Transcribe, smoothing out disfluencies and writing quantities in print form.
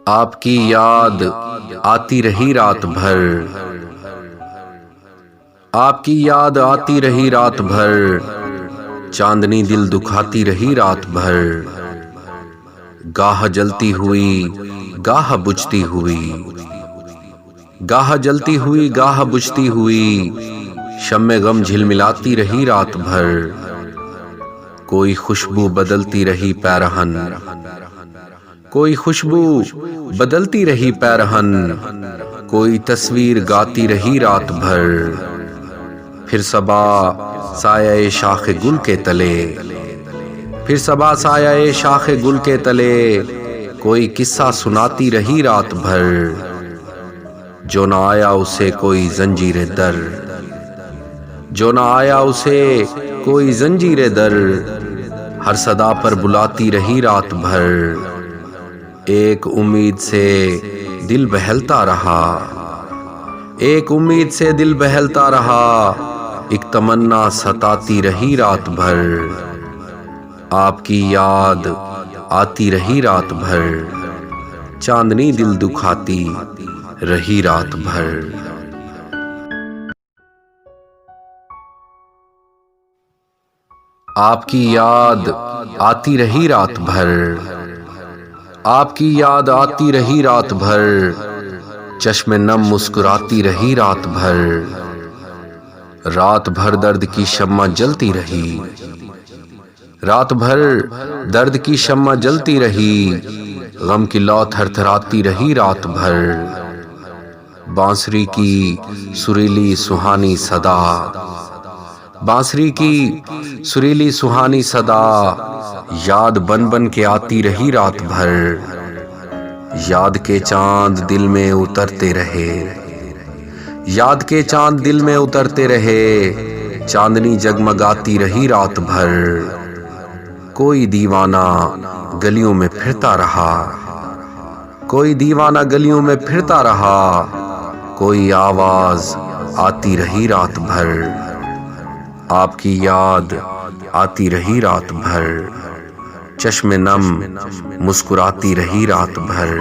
आपकी याद आती रही रात भर, आपकी याद आती रही रात भर, चांदनी दिल दुखाती रही रात भर। गाह जलती हुई गाह बुझती हुई, गाह जलती हुई गाह बुझती हुई, शम्मे गम झिलमिलाती रही रात भर। कोई खुशबू बदलती रही पैरहन, कोई खुशबू बदलती रही पैरहन, कोई तस्वीर गाती रही रात भर। फिर सबा साया शाखे गुल के तले, फिर सबा साया शाखे गुल के तले, कोई किस्सा सुनाती रही रात भर। जो न आया उसे कोई जंजीरे दर, जो न आया उसे कोई जंजीरे दर, हर सदा पर बुलाती रही रात भर। एक उम्मीद से दिल बहलता रहा, एक उम्मीद से दिल बहलता रहा, एक तमन्ना सताती रही रात भर। आपकी याद आती रही रात भर, चांदनी दिल दुखाती रही रात भर। आपकी याद आती रही रात भर, आपकी याद आती रही रात भर, चश्मे नम मुस्कुराती रही रात भर। रात भर दर्द की शम्मा जलती रही, रात भर दर्द की शम्मा जलती रही, गम की लौ थरथराती रही रात भर। बांसुरी की सुरीली सुहानी सदा, बांसुरी की सुरीली सुहानी सदा, याद बन बन के आती रही रात भर। याद के चांद दिल में उतरते रहे, याद के चांद दिल में उतरते रहे, चांदनी जगमगाती रही रात भर। कोई दीवाना गलियों में फिरता रहा, कोई दीवाना गलियों में फिरता रहा, कोई आवाज आती रही रात भर। आपकी याद आती रही रात भर, चश्मे नम मुस्कुराती रही रात भर।